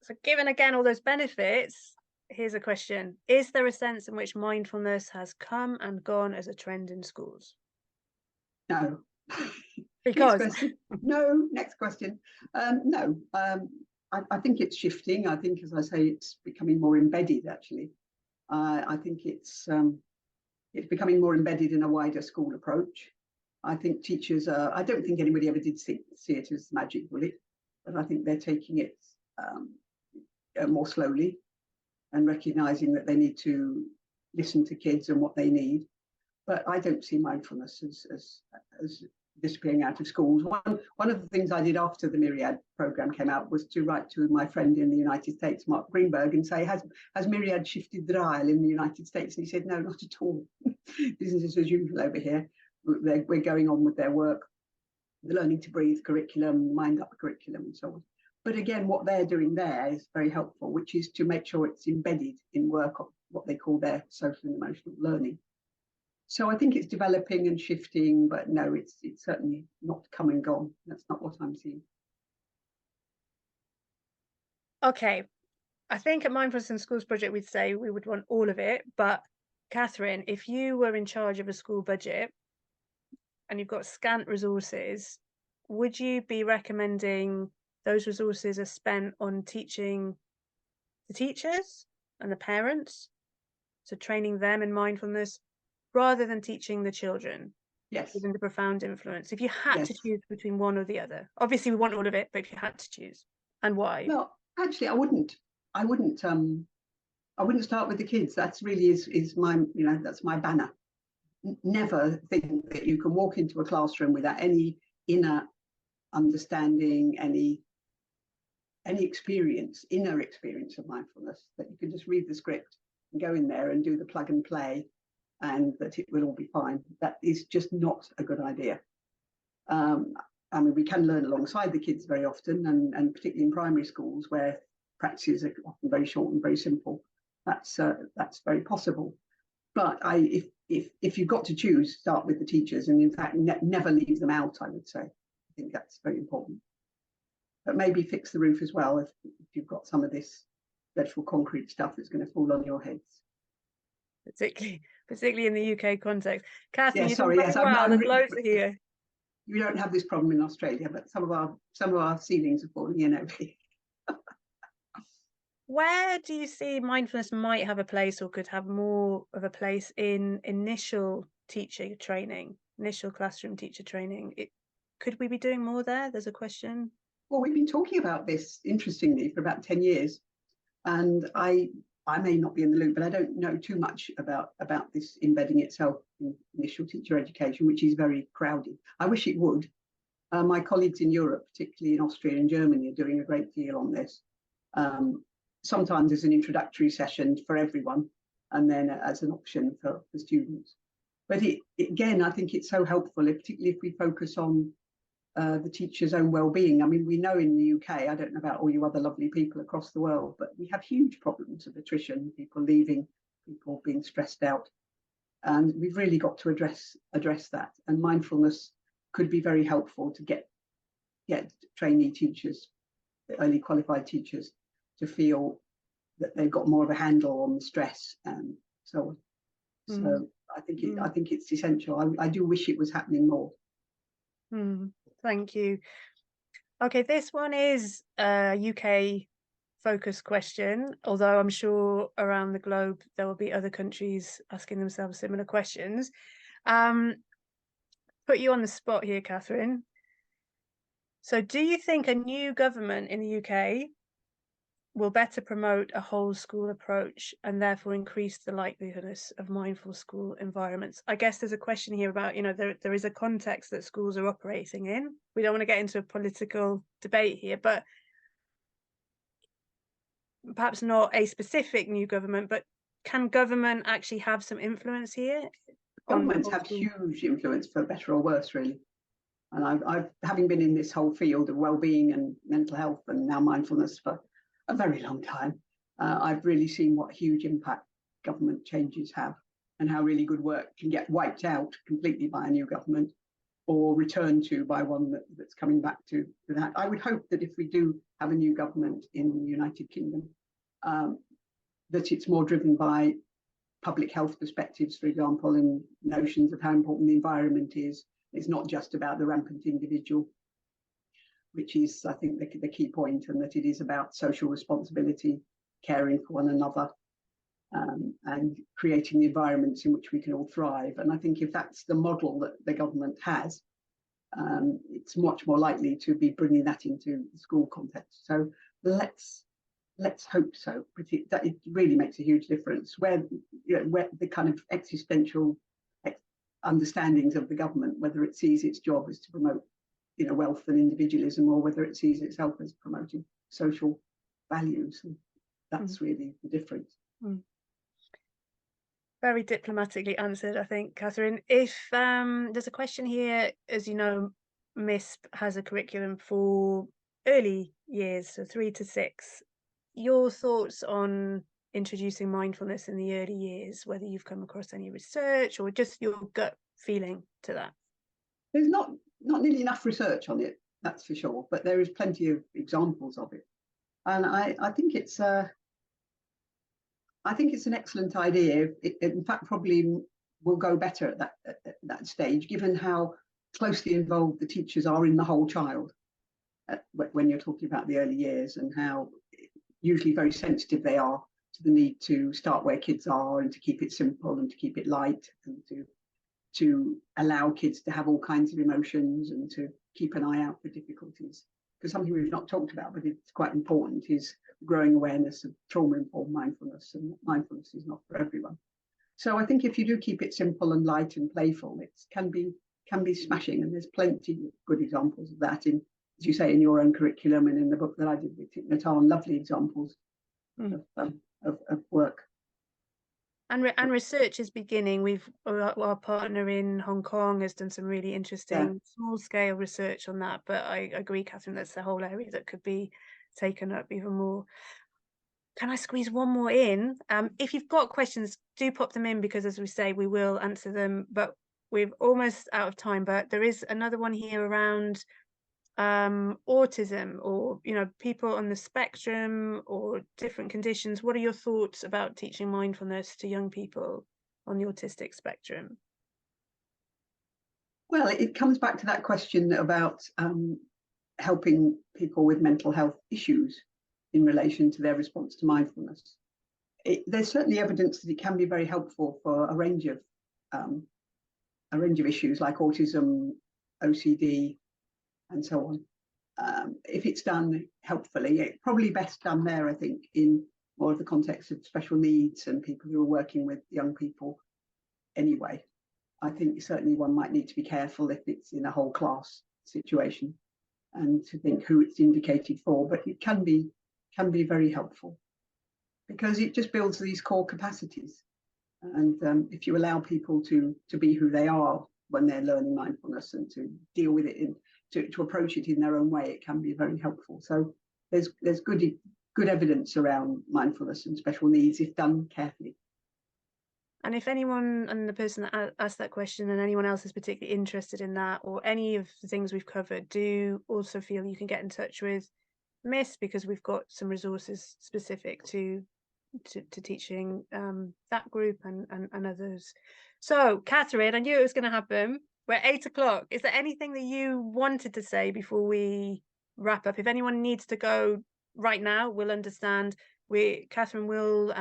So given again all those benefits, here's a question. Is there a sense in which mindfulness has come and gone as a trend in schools? No. Because next question. No, next question. No, I think it's shifting. I think, as I say, it's becoming more embedded, actually. I think it's becoming more embedded in a wider school approach. I think teachers are, I don't think anybody ever did see it as magic bullet, but I think they're taking it more slowly and recognizing that they need to listen to kids and what they need. But I don't see mindfulness as disappearing out of schools. One of the things I did after the Myriad program came out was to write to my friend in the United States, Mark Greenberg, and say, has Myriad shifted the dial in the United States? And he said, no, not at all. Business as usual over here. We're going on with their work, the learning to breathe curriculum, mind up curriculum, and so on. But again, what they're doing there is very helpful, which is to make sure it's embedded in work of what they call their social and emotional learning. So I think it's developing and shifting, but no, it's certainly not come and gone. That's not what I'm seeing. okay, I think at Mindfulness in Schools project we'd say we would want all of it, but Katherine, if you were in charge of a school budget and you've got scant resources, would you be recommending those resources are spent on teaching the teachers and the parents, so training them in mindfulness, rather than teaching the children? Yes. Given the profound influence, if you had to Yes. choose between one or the other, obviously we want all of it, but if you had to choose, and why? Well, actually, I wouldn't start with the kids. That's really is my, that's my banner. Never think that you can walk into a classroom without any inner understanding, any inner experience of mindfulness, that you can just read the script and go in there and do the plug and play and that it will all be fine. That is just not a good idea. I mean, we can learn alongside the kids very often, and particularly in primary schools where practices are often very short and very simple. That's very possible. But if you've got to choose, start with the teachers, and in fact, never leave them out, I would say. I think that's very important. But maybe fix the roof as well if you've got some of this dreadful concrete stuff that's going to fall on your heads. Particularly in the UK context. Katherine, Yeah, you sorry, yes, there's loads here. You don't have this problem in Australia, but some of our ceilings are falling in over here. Where do you see mindfulness might have a place, or could have more of a place, in initial teacher training, initial classroom teacher training? Could we be doing more there? There's a question. Well, we've been talking about this, interestingly, for about 10 years. And I may not be in the loop, but I don't know too much about this embedding itself in initial teacher education, which is very crowded. I wish it would. My colleagues in Europe, particularly in Austria and Germany, are doing a great deal on this. Sometimes as an introductory session for everyone, and then as an option for students. But again, I think it's so helpful, particularly if we focus on the teacher's own well-being. I mean, we know in the UK, I don't know about all you other lovely people across the world, but we have huge problems of attrition, people leaving, people being stressed out. And we've really got to address that. And mindfulness could be very helpful to get trainee teachers, early qualified teachers, to feel that they've got more of a handle on the stress and so on. So I think it's essential. I do wish it was happening more. Thank you. Okay, this one is a UK focused question, although I'm sure around the globe there will be other countries asking themselves similar questions. Um, Put you on the spot here, Katherine. So, do you think a new government in the UK will better promote a whole school approach and therefore increase the likeliness of mindful school environments? I guess there's a question here about, there is a context that schools are operating in. We don't want to get into a political debate here, but perhaps not a specific new government, but can government actually have some influence here on the Governments whole have school? huge influence, for better or worse, really. And I've having been in this whole field of well-being and mental health and now mindfulness for a very long time, I've really seen what huge impact government changes have, and how really good work can get wiped out completely by a new government, or returned to by one that's coming back to that. I would hope that if we do have a new government in the United Kingdom, that it's more driven by public health perspectives, for example, and notions of how important the environment is. It's not just about the rampant individual, which is, I think, the key point, and that it is about social responsibility, caring for one another, and creating the environments in which we can all thrive. And I think if that's the model that the government has, it's much more likely to be bringing that into the school context. So let's hope so. But it really makes a huge difference where the kind of existential understandings of the government, whether it sees its job as to promote wealth and individualism, or whether it sees itself as promoting social values. And that's really the difference. Very diplomatically answered, I think, Katherine. If there's a question here, as you know, MISP has a curriculum for early years, so 3 to 6. Your thoughts on introducing mindfulness in the early years, whether you've come across any research or just your gut feeling to that? There's not nearly enough research on it, that's for sure, but there is plenty of examples of it. And I think it's an excellent idea. It, in fact, probably will go better at that stage, given how closely involved the teachers are in the whole child when you're talking about the early years, and how usually very sensitive they are to the need to start where kids are, and to keep it simple, and to keep it light, and to allow kids to have all kinds of emotions, and to keep an eye out for difficulties. Because something we've not talked about, but it's quite important, is growing awareness of trauma-informed mindfulness, and mindfulness is not for everyone. So I think if you do keep it simple and light and playful, it can be smashing, and there's plenty of good examples of that in, as you say, in your own curriculum and in the book that I did with Thich Nhat Hanh, lovely examples of work. And research is beginning. Our partner in Hong Kong has done some really interesting small scale research on that. But I agree, Katherine, that's the whole area that could be taken up even more. Can I squeeze one more in? If you've got questions, do pop them in, because as we say, we will answer them. But we're almost out of time. But there is another one here around autism, or people on the spectrum or different conditions. What are your thoughts about teaching mindfulness to young people on the autistic spectrum? Well, it comes back to that question about helping people with mental health issues in relation to their response to mindfulness. There's certainly evidence that it can be very helpful for a range of issues like autism, OCD, and so on. If it's done helpfully, it's probably best done there, I think, in more of the context of special needs and people who are working with young people anyway. I think certainly one might need to be careful if it's in a whole class situation, and to think who it's indicated for, but it can be very helpful, because it just builds these core capacities. And if you allow people to be who they are when they're learning mindfulness, and to deal with it, to approach it in their own way, it can be very helpful. So there's good evidence around mindfulness and special needs if done carefully. And if anyone, and the person that asked that question, and anyone else is particularly interested in that, or any of the things we've covered, do also feel you can get in touch with MISP, because we've got some resources specific to teaching that group and others. So, Katherine, I knew it was going to happen. we're at 8 o'clock. Is there anything that you wanted to say before we wrap up? If anyone needs to go right now, we'll understand. Katherine will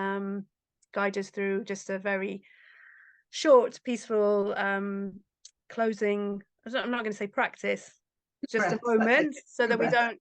guide us through just a very short, peaceful closing. I'm not going to say practice, just a moment, so that we don't,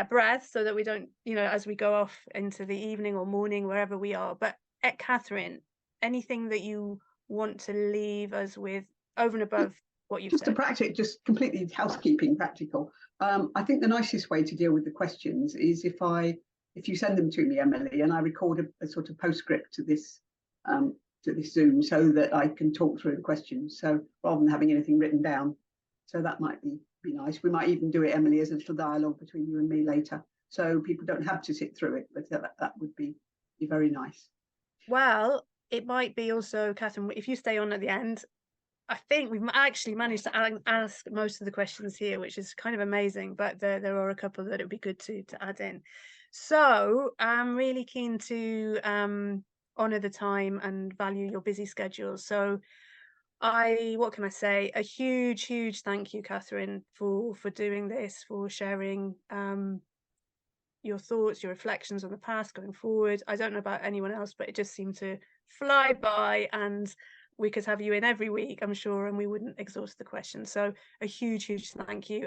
breath, so that we don't, as we go off into the evening or morning, wherever we are. But Katherine, anything that you want to leave us with over and above what you've said? Just completely housekeeping practical. I think the nicest way to deal with the questions is if you send them to me, Emily, and I record a sort of postscript to this Zoom, so that I can talk through the questions. So rather than having anything written down, so that might be nice. We might even do it, Emily, as a little dialogue between you and me later, so people don't have to sit through it. But that would be very nice. Well, it might be also, Katherine, if you stay on at the end. I think we've actually managed to ask most of the questions here, which is kind of amazing, but there are a couple that it would be good to add in. So I'm really keen to honour the time and value your busy schedule. So what can I say? A huge thank you, Katherine, for doing this, for sharing your thoughts, your reflections on the past going forward. I don't know about anyone else, but it just seemed to fly by, and we could have you in every week, I'm sure, and we wouldn't exhaust the questions. So a huge thank you.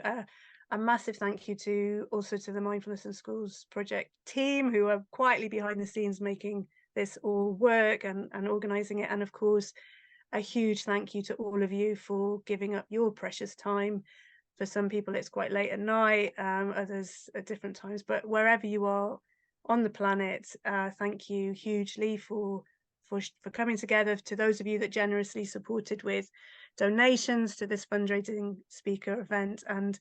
A massive thank you also to the Mindfulness in Schools project team, who are quietly behind the scenes making this all work and organising it. And of course, a huge thank you to all of you for giving up your precious time. For some people, it's quite late at night, others at different times. But wherever you are on the planet, thank you hugely for coming together. To those of you that generously supported with donations to this fundraising speaker event, and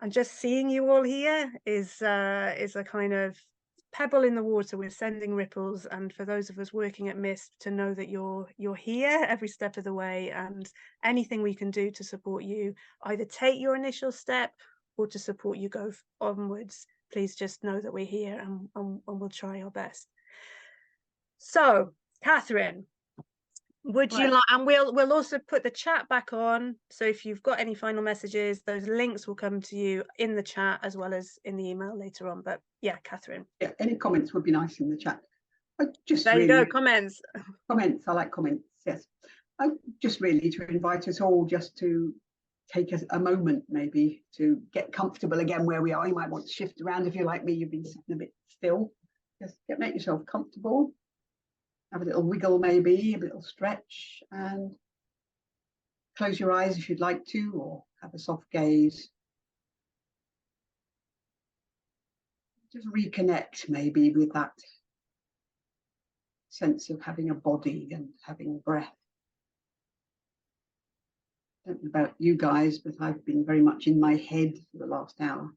just seeing you all here is a kind of pebble in the water. We're sending ripples, and for those of us working at MISP, to know that you're here every step of the way, and anything we can do to support you, either take your initial step or to support you go onwards, please just know that we're here, and we'll try our best. So, Katherine, would you like, and we'll also put the chat back on, so if you've got any final messages, those links will come to you in the chat as well as in the email later on. But yeah, Katherine. Yeah, any comments would be nice in the chat. There you go, comments. Comments, I like comments, yes. Just really to invite us all just to take a moment maybe to get comfortable again where we are. You might want to shift around if you're like me, you've been sitting a bit still. Just make yourself comfortable. Have a little wiggle, maybe a little stretch, and close your eyes if you'd like to, or have a soft gaze. Just reconnect maybe with that sense of having a body and having breath. I don't know about you guys, but I've been very much in my head for the last hour.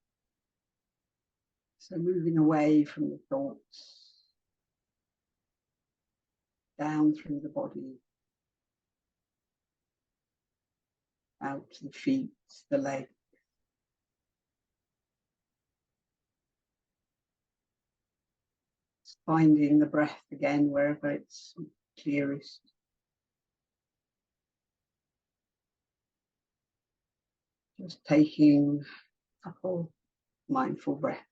So moving away from the thoughts, down through the body, out to the feet, the legs. Finding the breath again wherever it's clearest. Just taking a couple mindful breaths.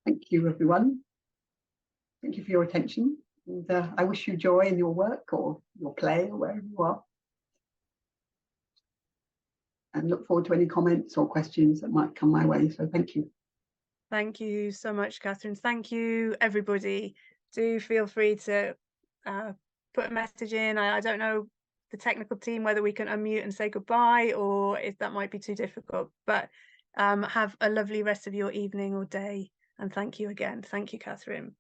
Thank you, everyone. Thank you for your attention. And I wish you joy in your work or your play or wherever you are. And look forward to any comments or questions that might come my way. So thank you. Thank you so much, Katherine. Thank you, everybody. Do feel free to put a message in. I don't know the technical team whether we can unmute and say goodbye, or if that might be too difficult. But have a lovely rest of your evening or day. And thank you again. Thank you, Katherine.